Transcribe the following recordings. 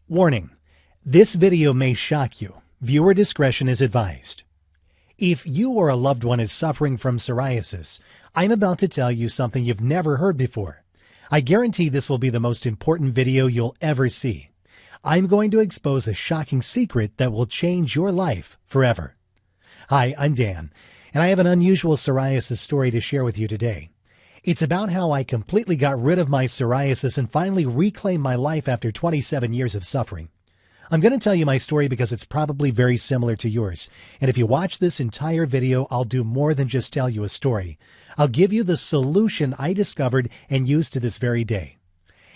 Warning: this video may shock you. Viewer discretion is advised. If you or a loved one is suffering from psoriasis, I'm about to tell you something you've never heard before. I guarantee this will be the most important video you'll ever see. I'm going to expose a shocking secret that will change your life forever. Hi, I'm Dan, and I have an unusual psoriasis story to share with you today. It's about how I completely got rid of my psoriasis and finally reclaimed my life after 27 years of suffering. I'm going to tell you my story because it's probably very similar to yours. And if you watch this entire video, I'll do more than just tell you a story. I'll give you the solution I discovered and use to this very day.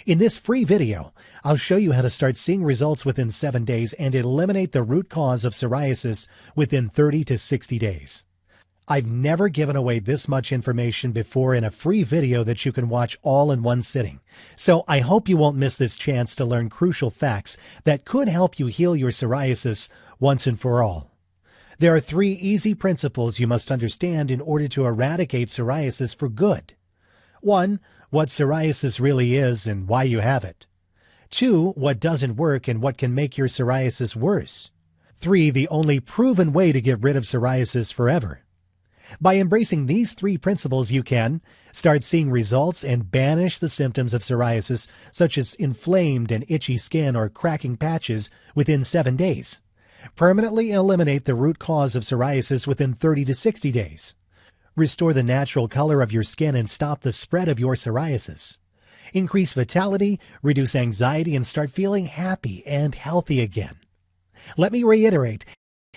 In this free video, I'll show you how to start seeing results within 7 days and eliminate the root cause of psoriasis within 30 to 60 days. I've never given away this much information before in a free video that you can watch all in one sitting. So I hope you won't miss this chance to learn crucial facts that could help you heal your psoriasis once and for all. There are 3 easy principles you must understand in order to eradicate psoriasis for good. 1. What psoriasis really is and why you have it. 2. What doesn't work and what can make your psoriasis worse. 3. The only proven way to get rid of psoriasis forever. By embracing these 3 principles, you can start seeing results and banish the symptoms of psoriasis, such as inflamed and itchy skin or cracking patches, within 7 days. Permanently eliminate the root cause of psoriasis within 30 to 60 days. Restore the natural color of your skin and stop the spread of your psoriasis. Increase vitality, reduce anxiety, and start feeling happy and healthy again. Let me reiterate.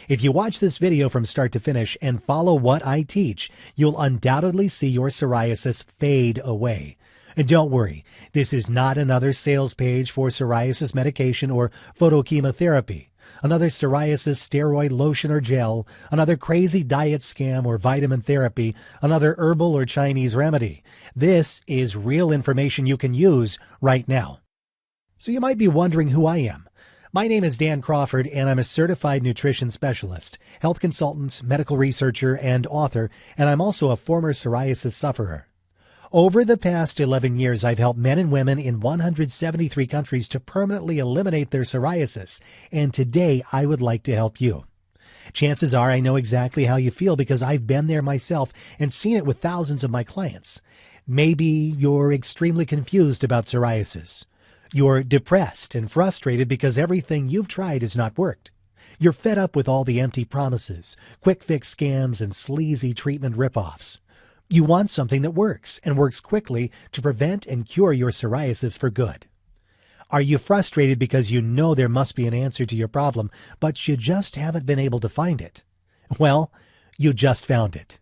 If you watch this video from start to finish and follow what I teach, you'll undoubtedly see your psoriasis fade away. And don't worry, this is not another sales page for psoriasis medication or photochemotherapy, another psoriasis steroid lotion or gel, another crazy diet scam or vitamin therapy, another herbal or Chinese remedy. This is real information you can use right now. So you might be wondering who I am. My name is Dan Crawford, and I'm a certified nutrition specialist, health consultant, medical researcher, and author, and I'm also a former psoriasis sufferer. Over the past 11 years, I've helped men and women in 173 countries to permanently eliminate their psoriasis, and today I would like to help you. Chances are I know exactly how you feel because I've been there myself and seen it with thousands of my clients. Maybe you're extremely confused about psoriasis. You're depressed and frustrated because everything you've tried has not worked. You're fed up with all the empty promises, quick fix scams, and sleazy treatment ripoffs. You want something that works and works quickly to prevent and cure your psoriasis for good. Are you frustrated because you know there must be an answer to your problem, but you just haven't been able to find it? Well, you just found it.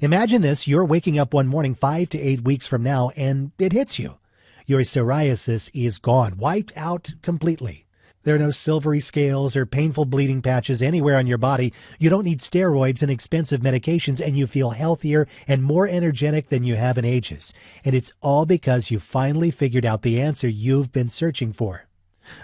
Imagine this: you're waking up one morning 5 to 8 weeks from now, and it hits you. Your psoriasis is gone, wiped out completely. There are no silvery scales or painful bleeding patches anywhere on your body. You don't need steroids and expensive medications, and you feel healthier and more energetic than you have in ages. And it's all because you finally figured out the answer you've been searching for.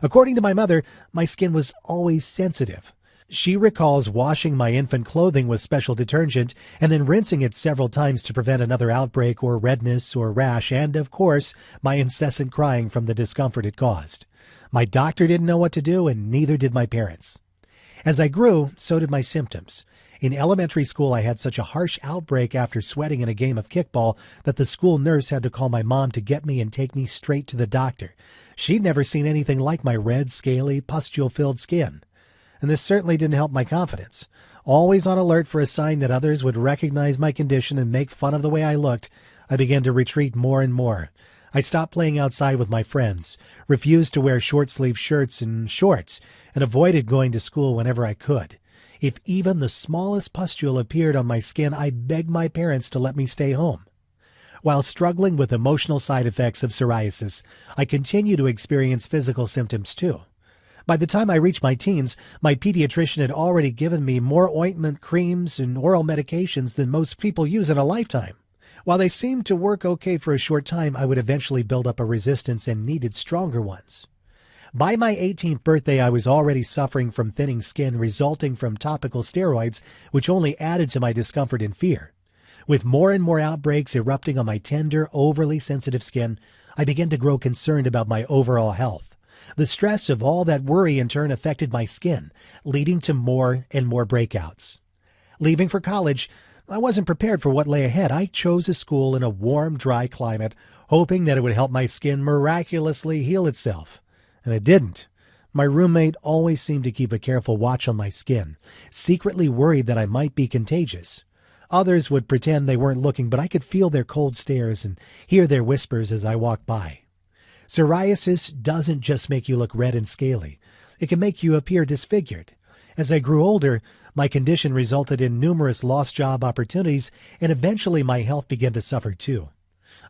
According to my mother, my skin was always sensitive. She recalls washing my infant clothing with special detergent and then rinsing it several times to prevent another outbreak or redness or rash, and, of course, my incessant crying from the discomfort it caused. My doctor didn't know what to do, and neither did my parents. As I grew, so did my symptoms. In elementary school, I had such a harsh outbreak after sweating in a game of kickball that the school nurse had to call my mom to get me and take me straight to the doctor. She'd never seen anything like my red, scaly, pustule-filled skin. And this certainly didn't help my confidence. Always on alert for a sign that others would recognize my condition and make fun of the way I looked, I began to retreat more and more. I stopped playing outside with my friends, refused to wear short-sleeved shirts and shorts, and avoided going to school whenever I could. If even the smallest pustule appeared on my skin, I begged my parents to let me stay home. While struggling with emotional side effects of psoriasis, I continue to experience physical symptoms too. By the time I reached my teens, my pediatrician had already given me more ointment, creams, and oral medications than most people use in a lifetime. While they seemed to work okay for a short time, I would eventually build up a resistance and needed stronger ones. By my 18th birthday, I was already suffering from thinning skin resulting from topical steroids, which only added to my discomfort and fear. With more and more outbreaks erupting on my tender, overly sensitive skin, I began to grow concerned about my overall health. The stress of all that worry in turn affected my skin, leading to more and more breakouts. Leaving for college, I wasn't prepared for what lay ahead. I chose a school in a warm, dry climate, hoping that it would help my skin miraculously heal itself. And it didn't. My roommate always seemed to keep a careful watch on my skin, secretly worried that I might be contagious. Others would pretend they weren't looking, but I could feel their cold stares and hear their whispers as I walked by. Psoriasis doesn't just make you look red and scaly. It can make you appear disfigured. As I grew older, my condition resulted in numerous lost job opportunities, and eventually my health began to suffer too.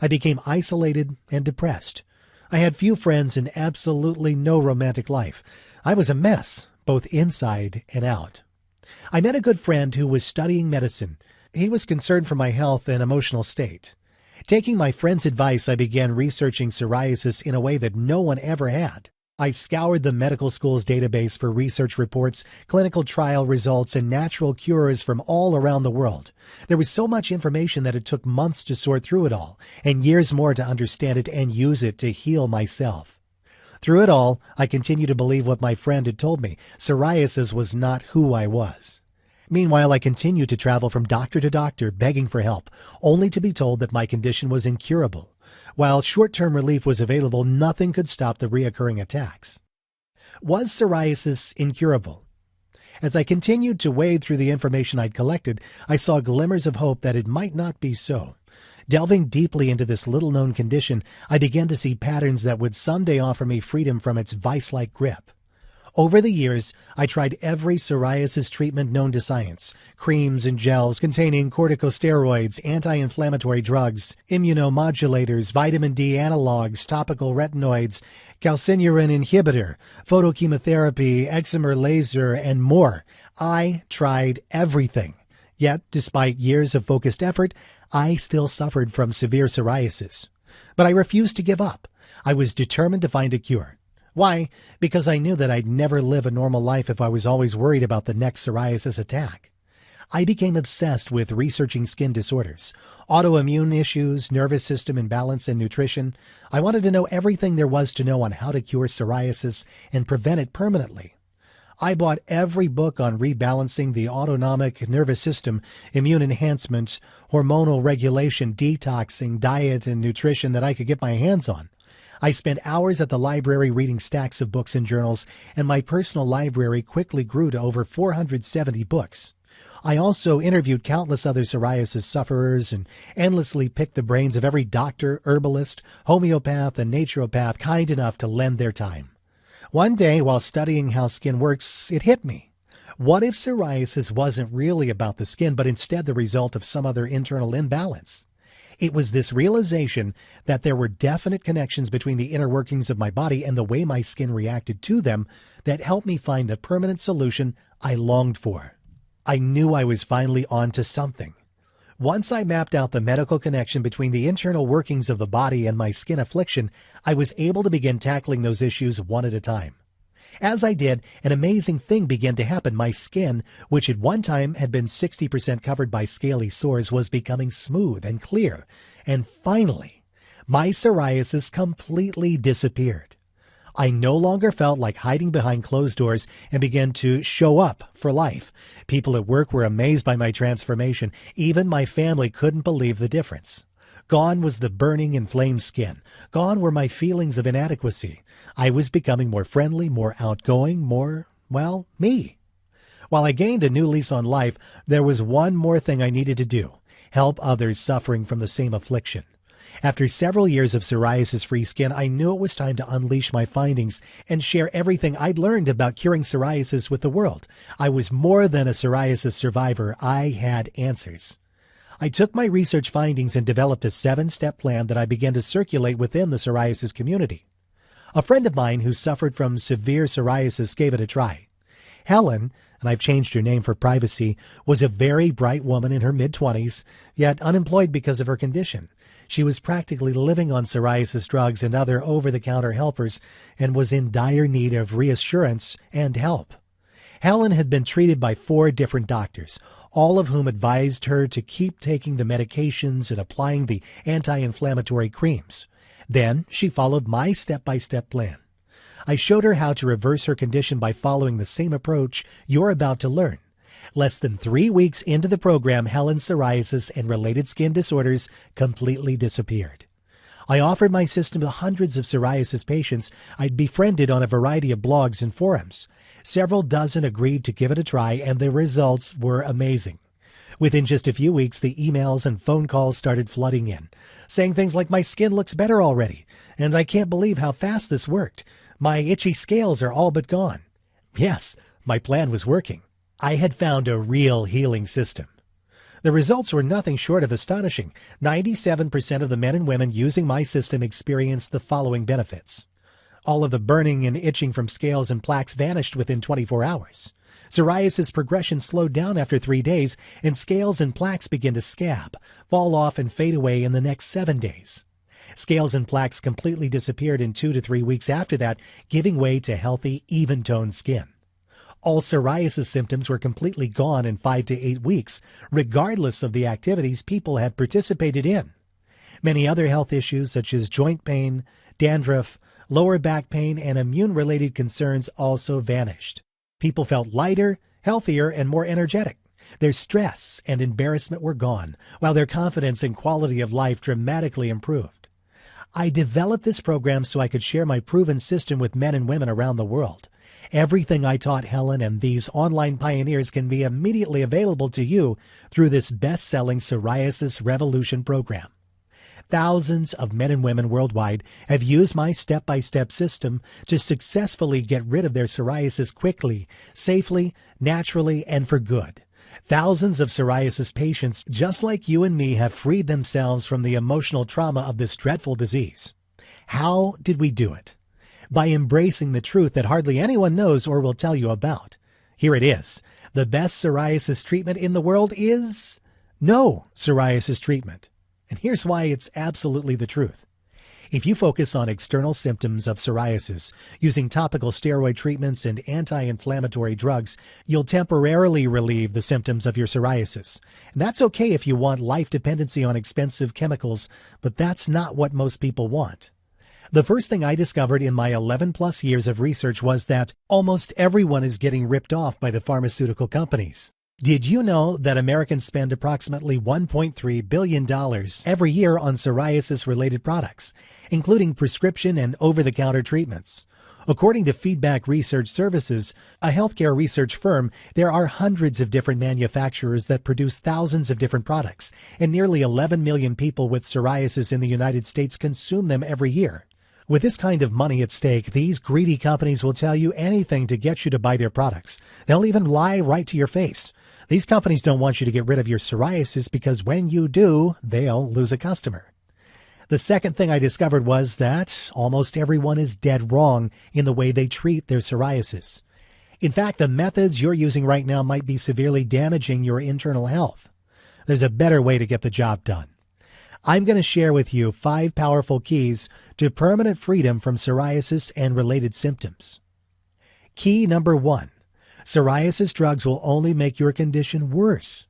I became isolated and depressed. I had few friends and absolutely no romantic life. I was a mess, both inside and out. I met a good friend who was studying medicine. He was concerned for my health and emotional state. Taking my friend's advice, I began researching psoriasis in a way that no one ever had. I scoured the medical school's database for research reports, clinical trial results, and natural cures from all around the world. There was so much information that it took months to sort through it all, and years more to understand it and use it to heal myself. Through it all, I continued to believe what my friend had told me. Psoriasis was not who I was. Meanwhile, I continued to travel from doctor to doctor, begging for help, only to be told that my condition was incurable. While short-term relief was available, nothing could stop the reoccurring attacks. Was psoriasis incurable? As I continued to wade through the information I'd collected, I saw glimmers of hope that it might not be so. Delving deeply into this little-known condition, I began to see patterns that would someday offer me freedom from its vice-like grip. Over the years, I tried every psoriasis treatment known to science, creams and gels containing corticosteroids, anti-inflammatory drugs, immunomodulators, vitamin D analogs, topical retinoids, calcineurin inhibitor, photochemotherapy, excimer laser, and more. I tried everything. Yet, despite years of focused effort, I still suffered from severe psoriasis. But I refused to give up. I was determined to find a cure. Why? Because I knew that I'd never live a normal life if I was always worried about the next psoriasis attack. I became obsessed with researching skin disorders, autoimmune issues, nervous system imbalance, and nutrition. I wanted to know everything there was to know on how to cure psoriasis and prevent it permanently. I bought every book on rebalancing the autonomic nervous system, immune enhancement, hormonal regulation, detoxing, diet, and nutrition that I could get my hands on. I spent hours at the library reading stacks of books and journals, and my personal library quickly grew to over 470 books. I also interviewed countless other psoriasis sufferers and endlessly picked the brains of every doctor, herbalist, homeopath, and naturopath kind enough to lend their time. One day, while studying how skin works, it hit me. What if psoriasis wasn't really about the skin, but instead the result of some other internal imbalance? It was this realization that there were definite connections between the inner workings of my body and the way my skin reacted to them that helped me find the permanent solution I longed for. I knew I was finally on to something. Once I mapped out the medical connection between the internal workings of the body and my skin affliction, I was able to begin tackling those issues one at a time. As I did, an amazing thing began to happen. My skin, which at one time had been 60% covered by scaly sores, was becoming smooth and clear. And finally, my psoriasis completely disappeared. I no longer felt like hiding behind closed doors and began to show up for life. People at work were amazed by my transformation. Even my family couldn't believe the difference. Gone was the burning, inflamed skin. Gone were my feelings of inadequacy. I was becoming more friendly, more outgoing, more, well, me. While I gained a new lease on life, there was one more thing I needed to do: help others suffering from the same affliction. After several years of psoriasis-free skin, I knew it was time to unleash my findings and share everything I'd learned about curing psoriasis with the world. I was more than a psoriasis survivor. I had answers. I took my research findings and developed a 7-step plan that I began to circulate within the psoriasis community. A friend of mine who suffered from severe psoriasis gave it a try. Helen, and I've changed her name for privacy, was a very bright woman in her mid-20s, yet unemployed because of her condition. She was practically living on psoriasis drugs and other over-the-counter helpers and was in dire need of reassurance and help. Helen had been treated by 4 different doctors, all of whom advised her to keep taking the medications and applying the anti-inflammatory creams. Then she followed my step-by-step plan. I showed her how to reverse her condition by following the same approach you're about to learn. Less than 3 weeks into the program, Helen's psoriasis and related skin disorders completely disappeared. I offered my system to hundreds of psoriasis patients I'd befriended on a variety of blogs and forums. Several dozen agreed to give it a try, and the results were amazing. Within just a few weeks, the emails and phone calls started flooding in, saying things like, "My skin looks better already, and I can't believe how fast this worked. My itchy scales are all but gone." Yes, my plan was working. I had found a real healing system. The results were nothing short of astonishing. 97% of the men and women using my system experienced the following benefits. All of the burning and itching from scales and plaques vanished within 24 hours. Psoriasis progression slowed down after 3 days, and scales and plaques began to scab, fall off, and fade away in the next 7 days. Scales and plaques completely disappeared in 2 to 3 weeks after that, giving way to healthy, even-toned skin. All psoriasis symptoms were completely gone in 5 to 8 weeks, regardless of the activities people had participated in. Many other health issues, such as joint pain, dandruff, lower back pain, and immune-related concerns also vanished. People felt lighter, healthier, and more energetic. Their stress and embarrassment were gone, while their confidence and quality of life dramatically improved. I developed this program so I could share my proven system with men and women around the world. Everything I taught Helen and these online pioneers can be immediately available to you through this best-selling Psoriasis Revolution program. Thousands of men and women worldwide have used my step-by-step system to successfully get rid of their psoriasis quickly, safely, naturally, and for good. Thousands of psoriasis patients, just like you and me, have freed themselves from the emotional trauma of this dreadful disease. How did we do it? By embracing the truth that hardly anyone knows or will tell you about. Here it is. The best psoriasis treatment in the world is no psoriasis treatment. And here's why it's absolutely the truth. If you focus on external symptoms of psoriasis using topical steroid treatments and anti-inflammatory drugs, you'll temporarily relieve the symptoms of your psoriasis. And that's okay if you want life dependency on expensive chemicals, but that's not what most people want. The first thing I discovered in my 11-plus years of research was that almost everyone is getting ripped off by the pharmaceutical companies. Did you know that Americans spend approximately $1.3 billion every year on psoriasis-related products, including prescription and over-the-counter treatments? According to Feedback Research Services, a healthcare research firm, there are hundreds of different manufacturers that produce thousands of different products, and nearly 11 million people with psoriasis in the United States consume them every year. With this kind of money at stake, these greedy companies will tell you anything to get you to buy their products. They'll even lie right to your face. These companies don't want you to get rid of your psoriasis because when you do, they'll lose a customer. The second thing I discovered was that almost everyone is dead wrong in the way they treat their psoriasis. In fact, the methods you're using right now might be severely damaging your internal health. There's a better way to get the job done. I'm going to share with you 5 powerful keys to permanent freedom from psoriasis and related symptoms. Key number 1. Psoriasis drugs will only make your condition worse.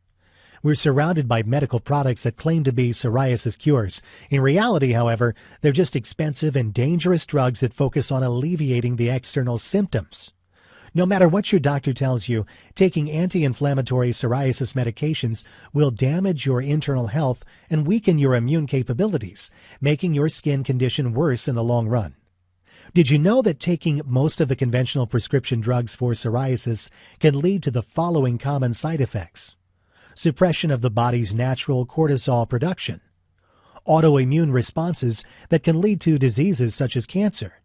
We're surrounded by medical products that claim to be psoriasis cures. In reality, however, they're just expensive and dangerous drugs that focus on alleviating the external symptoms. No matter what your doctor tells you, taking anti-inflammatory psoriasis medications will damage your internal health and weaken your immune capabilities, making your skin condition worse in the long run. Did you know that taking most of the conventional prescription drugs for psoriasis can lead to the following common side effects? Suppression of the body's natural cortisol production, autoimmune responses that can lead to diseases such as cancer,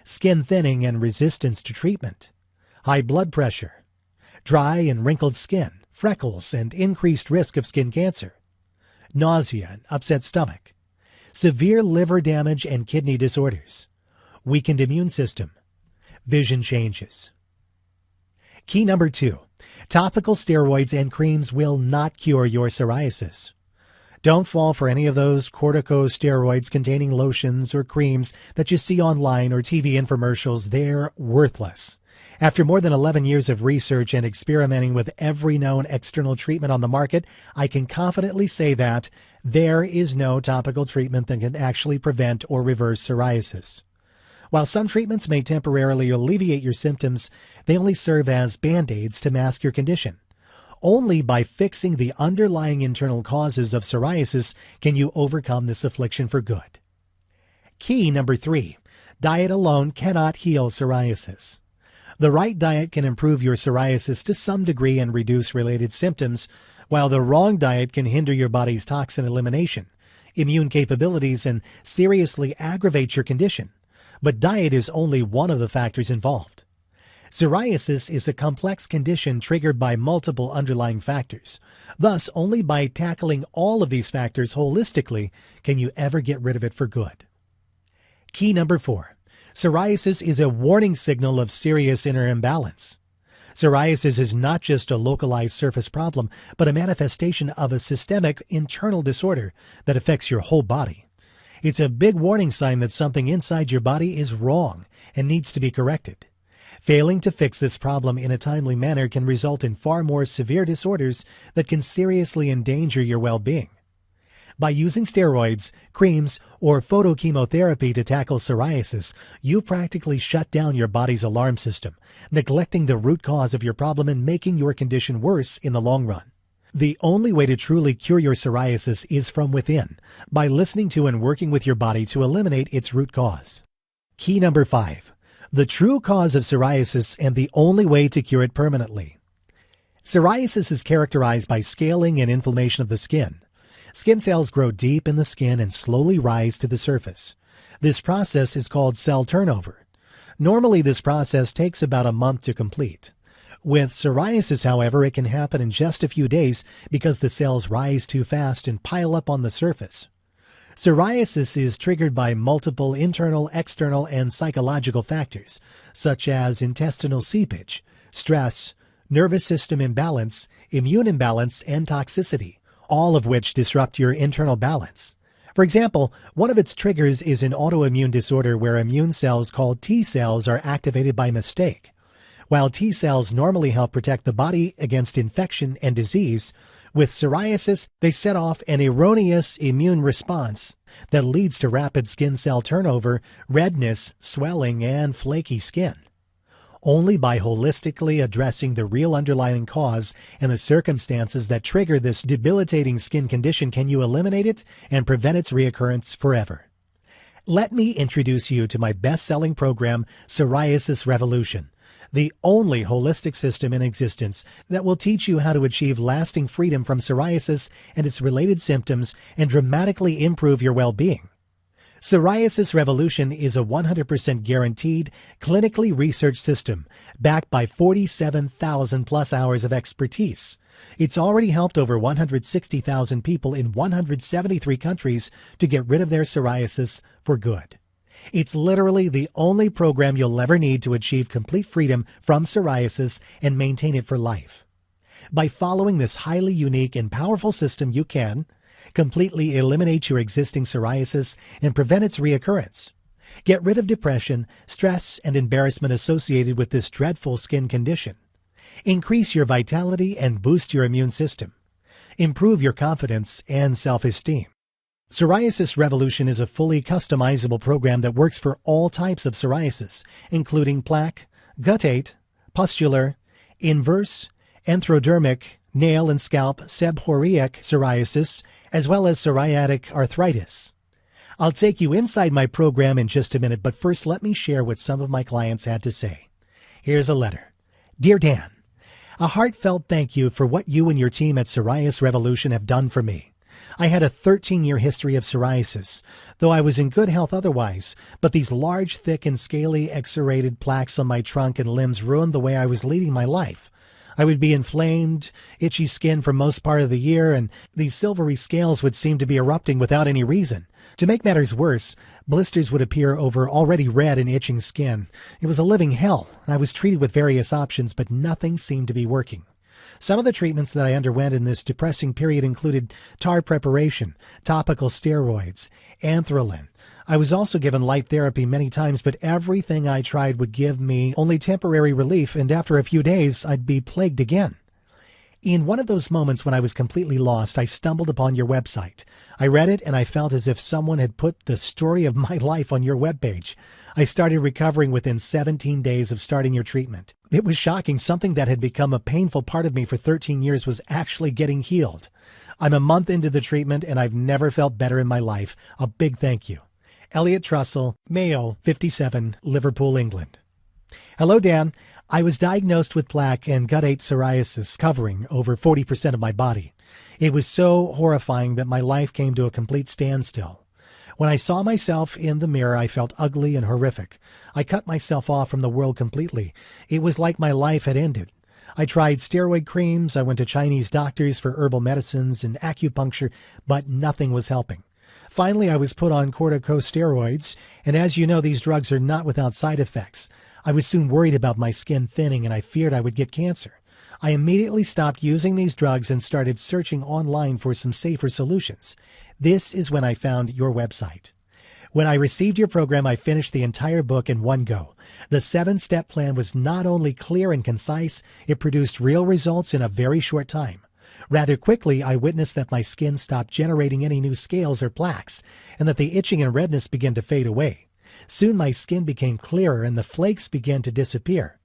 skin thinning and resistance to treatment, high blood pressure, dry and wrinkled skin, freckles, and increased risk of skin cancer, nausea and upset stomach, severe liver damage and kidney disorders, weakened immune system, vision changes. Key number 2. Topical steroids and creams will not cure your psoriasis. Don't fall for any of those corticosteroids containing lotions or creams that you see online or TV infomercials. They're worthless. After more than 11 years of research and experimenting with every known external treatment on the market, I can confidently say that there is no topical treatment that can actually prevent or reverse psoriasis. While some treatments may temporarily alleviate your symptoms, they only serve as band-aids to mask your condition. Only by fixing the underlying internal causes of psoriasis can you overcome this affliction for good. Key number 3. Diet alone cannot heal psoriasis. The right diet can improve your psoriasis to some degree and reduce related symptoms, while the wrong diet can hinder your body's toxin elimination, immune capabilities, and seriously aggravate your condition. But diet is only one of the factors involved. Psoriasis is a complex condition triggered by multiple underlying factors. Thus, only by tackling all of these factors holistically can you ever get rid of it for good. Key number 4. Psoriasis is a warning signal of serious inner imbalance. Psoriasis is not just a localized surface problem, but a manifestation of a systemic internal disorder that affects your whole body. It's a big warning sign that something inside your body is wrong and needs to be corrected. Failing to fix this problem in a timely manner can result in far more severe disorders that can seriously endanger your well-being. By using steroids, creams, or photochemotherapy to tackle psoriasis, you practically shut down your body's alarm system, neglecting the root cause of your problem and making your condition worse in the long run. The only way to truly cure your psoriasis is from within, by listening to and working with your body to eliminate its root cause. Key number 5. The true cause of psoriasis and the only way to cure it permanently. Psoriasis is characterized by scaling and inflammation of the skin. Skin cells grow deep in the skin and slowly rise to the surface. This process is called cell turnover. Normally, this process takes about a month to complete. With psoriasis, however, it can happen in just a few days because the cells rise too fast and pile up on the surface. Psoriasis is triggered by multiple internal, external, and psychological factors, such as intestinal seepage, stress, nervous system imbalance, immune imbalance, and toxicity, all of which disrupt your internal balance. For example, one of its triggers is an autoimmune disorder where immune cells called T cells are activated by mistake. While T cells normally help protect the body against infection and disease, with psoriasis, they set off an erroneous immune response that leads to rapid skin cell turnover, redness, swelling, and flaky skin. Only by holistically addressing the real underlying cause and the circumstances that trigger this debilitating skin condition can you eliminate it and prevent its reoccurrence forever. Let me introduce you to my best-selling program, Psoriasis Revolution, the only holistic system in existence that will teach you how to achieve lasting freedom from psoriasis and its related symptoms and dramatically improve your well-being. Psoriasis Revolution is a 100% guaranteed, clinically researched system backed by 47,000 plus hours of expertise. It's already helped over 160,000 people in 173 countries to get rid of their psoriasis for good. It's literally the only program you'll ever need to achieve complete freedom from psoriasis and maintain it for life. By following this highly unique and powerful system, you can completely eliminate your existing psoriasis and prevent its reoccurrence. Get rid of depression, stress, and embarrassment associated with this dreadful skin condition. Increase your vitality and boost your immune system. Improve your confidence and self-esteem. Psoriasis Revolution is a fully customizable program that works for all types of psoriasis, including plaque, guttate, pustular, inverse, anthrodermic, nail and scalp seborrheic psoriasis, as well as psoriatic arthritis. I'll take you inside my program in just a minute, but first let me share what some of my clients had to say. Here's a letter. Dear Dan, a heartfelt thank you for what you and your team at Psoriasis Revolution have done for me. I had a 13-year history of psoriasis, though I was in good health otherwise, but these large, thick, and scaly exudated plaques on my trunk and limbs ruined the way I was leading my life. I would be inflamed, itchy skin for most part of the year, and these silvery scales would seem to be erupting without any reason. To make matters worse, blisters would appear over already red and itching skin. It was a living hell, and I was treated with various options, but nothing seemed to be working. Some of the treatments that I underwent in this depressing period included tar preparation, topical steroids, anthralin. I was also given light therapy many times, but everything I tried would give me only temporary relief, and after a few days, I'd be plagued again. In one of those moments when I was completely lost, I stumbled upon your website. I read it and I felt as if someone had put the story of my life on your webpage. I started recovering within 17 days of starting your treatment. It was shocking. Something that had become a painful part of me for 13 years was actually getting healed. I'm a month into the treatment and I've never felt better in my life. A big thank you. Elliot Trussell, male, 57, Liverpool, England. Hello, Dan. I was diagnosed with plaque and guttate psoriasis covering over 40% of my body. It was so horrifying that my life came to a complete standstill. When I saw myself in the mirror, I felt ugly and horrific. I cut myself off from the world completely. It was like my life had ended. I tried steroid creams, I went to Chinese doctors for herbal medicines and acupuncture, but nothing was helping. Finally, I was put on corticosteroids, and as you know, these drugs are not without side effects. I was soon worried about my skin thinning, and I feared I would get cancer. I immediately stopped using these drugs and started searching online for some safer solutions. This is when I found your website. When I received your program, I finished the entire book in one go. The 7-step plan was not only clear and concise, it produced real results in a very short time. Rather quickly, I witnessed that my skin stopped generating any new scales or plaques, and that the itching and redness began to fade away. Soon my skin became clearer and the flakes began to disappear.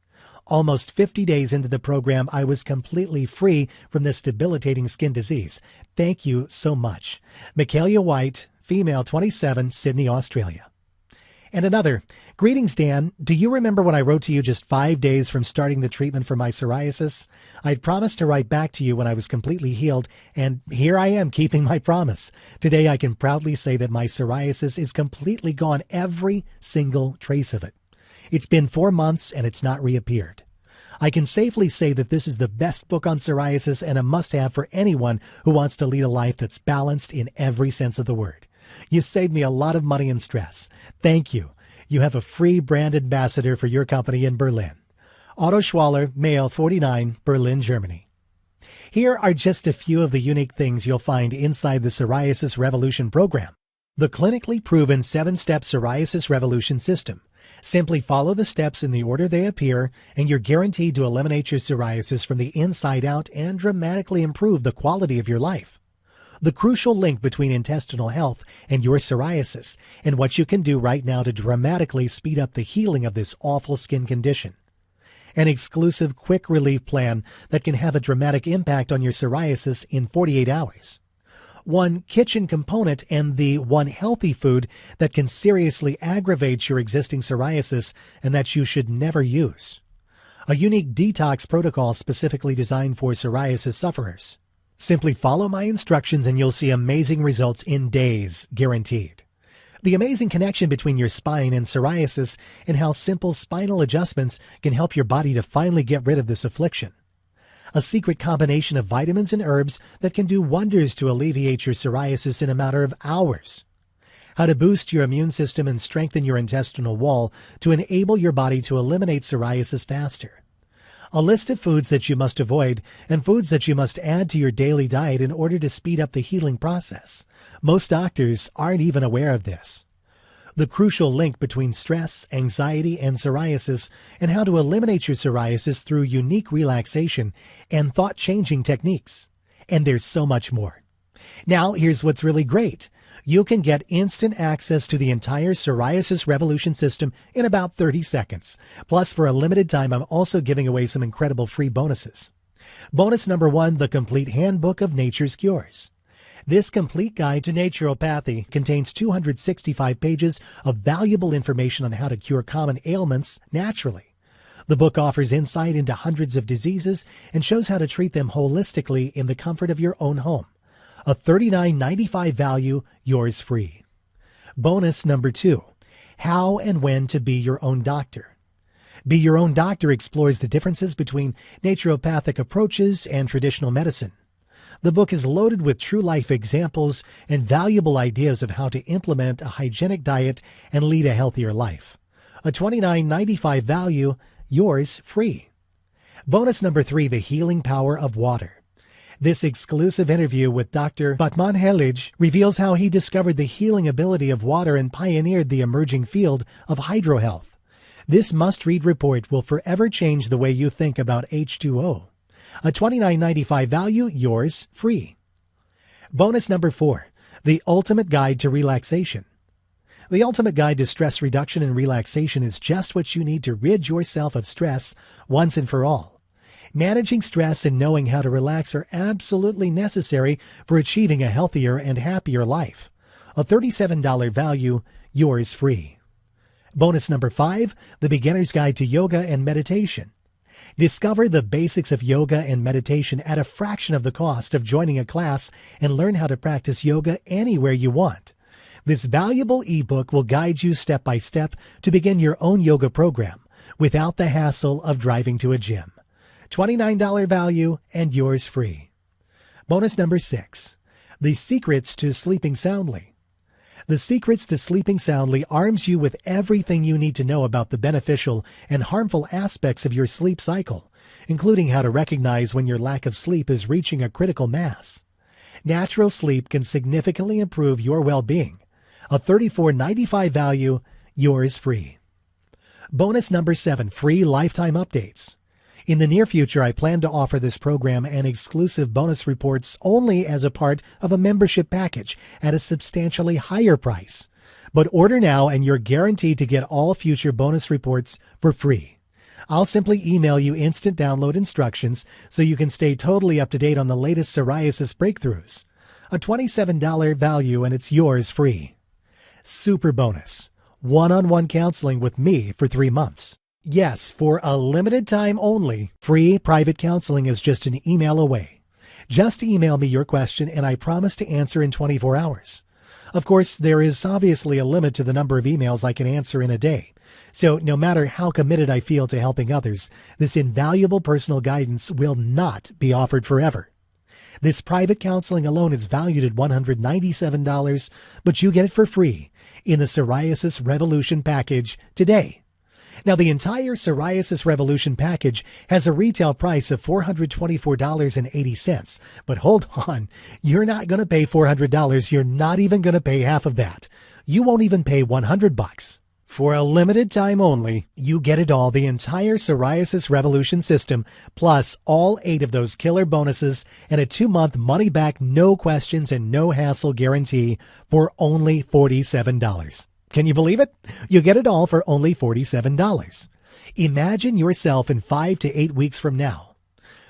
Almost 50 days into the program, I was completely free from this debilitating skin disease. Thank you so much. Michaela White, female, 27, Sydney, Australia. And another, greetings, Dan. Do you remember when I wrote to you just 5 days from starting the treatment for my psoriasis? I'd promised to write back to you when I was completely healed, and here I am keeping my promise. Today I can proudly say that my psoriasis is completely gone, every single trace of it. It's been 4 months and it's not reappeared. I can safely say that this is the best book on psoriasis and a must-have for anyone who wants to lead a life that's balanced in every sense of the word. You saved me a lot of money and stress. Thank you. You have a free brand ambassador for your company in Berlin. Otto Schwaller, male, 49, Berlin, Germany. Here are just a few of the unique things you'll find inside the Psoriasis Revolution program. The clinically proven 7-step Psoriasis Revolution system. Simply follow the steps in the order they appear, and you're guaranteed to eliminate your psoriasis from the inside out and dramatically improve the quality of your life. The crucial link between intestinal health and your psoriasis, and what you can do right now to dramatically speed up the healing of this awful skin condition. An exclusive quick relief plan that can have a dramatic impact on your psoriasis in 48 hours. One kitchen component and the one healthy food that can seriously aggravate your existing psoriasis and that you should never use. A unique detox protocol specifically designed for psoriasis sufferers. Simply follow my instructions and you'll see amazing results in days, guaranteed. The amazing connection between your spine and psoriasis, and how simple spinal adjustments can help your body to finally get rid of this affliction. A secret combination of vitamins and herbs that can do wonders to alleviate your psoriasis in a matter of hours. How to boost your immune system and strengthen your intestinal wall to enable your body to eliminate psoriasis faster. A list of foods that you must avoid and foods that you must add to your daily diet in order to speed up the healing process. Most doctors aren't even aware of this. The crucial link between stress, anxiety, and psoriasis, and how to eliminate your psoriasis through unique relaxation and thought-changing techniques. And there's so much more. Now, here's what's really great. You can get instant access to the entire Psoriasis Revolution system in about 30 seconds. Plus, for a limited time, I'm also giving away some incredible free bonuses. Bonus number 1, the complete handbook of nature's cures. This complete guide to naturopathy contains 265 pages of valuable information on how to cure common ailments naturally. The book offers insight into hundreds of diseases and shows how to treat them holistically in the comfort of your own home. A $39.95 value, yours free. Bonus number 2, how and when to be your own doctor. Be Your Own Doctor explores the differences between naturopathic approaches and traditional medicine. The book is loaded with true-life examples and valuable ideas of how to implement a hygienic diet and lead a healthier life. A $29.95 value, yours free. Bonus number 3, the healing power of water. This exclusive interview with Dr. Batman Helij reveals how he discovered the healing ability of water and pioneered the emerging field of hydrohealth. This must-read report will forever change the way you think about H2O. A $29.95 value, yours free. Bonus number 4, the ultimate guide to relaxation. The ultimate guide to stress reduction and relaxation is just what you need to rid yourself of stress once and for all. Managing stress and knowing how to relax are absolutely necessary for achieving a healthier and happier life. A $37 value, yours free. Bonus number 5, the Beginner's Guide to Yoga and Meditation. Discover the basics of yoga and meditation at a fraction of the cost of joining a class and learn how to practice yoga anywhere you want. This valuable ebook will guide you step by step to begin your own yoga program without the hassle of driving to a gym. $29 value and yours free. Bonus number 6, the Secrets to Sleeping Soundly. The Secrets to Sleeping Soundly arms you with everything you need to know about the beneficial and harmful aspects of your sleep cycle, including how to recognize when your lack of sleep is reaching a critical mass. Natural sleep can significantly improve your well-being. A $34.95 value, yours free. Bonus number 7, free lifetime updates. In the near future, I plan to offer this program and exclusive bonus reports only as a part of a membership package at a substantially higher price. But order now and you're guaranteed to get all future bonus reports for free. I'll simply email you instant download instructions so you can stay totally up to date on the latest psoriasis breakthroughs. A $27 value and it's yours free. Super bonus. One-on-one counseling with me for 3 months. Yes, for a limited time only, free private counseling is just an email away. Just email me your question and I promise to answer in 24 hours. Of course, there is obviously a limit to the number of emails I can answer in a day. So no matter how committed I feel to helping others, this invaluable personal guidance will not be offered forever. This private counseling alone is valued at $197, but you get it for free in the Psoriasis Revolution package today. Now, the entire Psoriasis Revolution package has a retail price of $424.80. But hold on, you're not going to pay $400. You're not even going to pay half of that. You won't even pay $100. For a limited time only, you get it all, the entire Psoriasis Revolution system, plus all 8 of those killer bonuses and a 2-month money-back, no questions and no hassle guarantee for only $47. Can you believe it? You get it all for only $47. Imagine yourself in 5 to 8 weeks from now.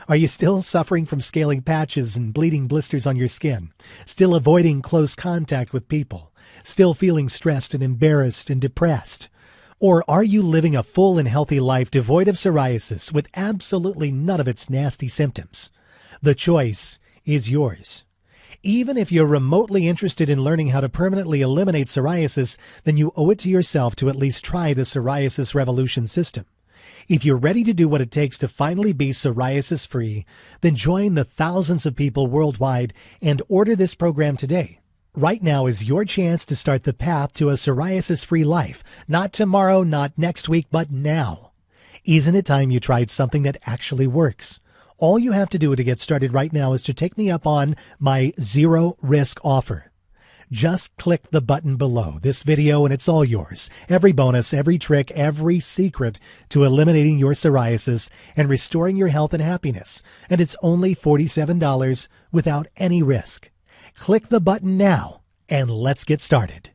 Are you still suffering from scaling patches and bleeding blisters on your skin? Still avoiding close contact with people? Still feeling stressed and embarrassed and depressed? Or are you living a full and healthy life devoid of psoriasis with absolutely none of its nasty symptoms? The choice is yours. Even if you're remotely interested in learning how to permanently eliminate psoriasis, then you owe it to yourself to at least try the Psoriasis Revolution system. If you're ready to do what it takes to finally be psoriasis-free, then join the thousands of people worldwide and order this program today. Right now is your chance to start the path to a psoriasis-free life. Not tomorrow, not next week, but now. Isn't it time you tried something that actually works? All you have to do to get started right now is to take me up on my zero-risk offer. Just click the button below this video and it's all yours. Every bonus, every trick, every secret to eliminating your psoriasis and restoring your health and happiness. And it's only $47 without any risk. Click the button now and let's get started.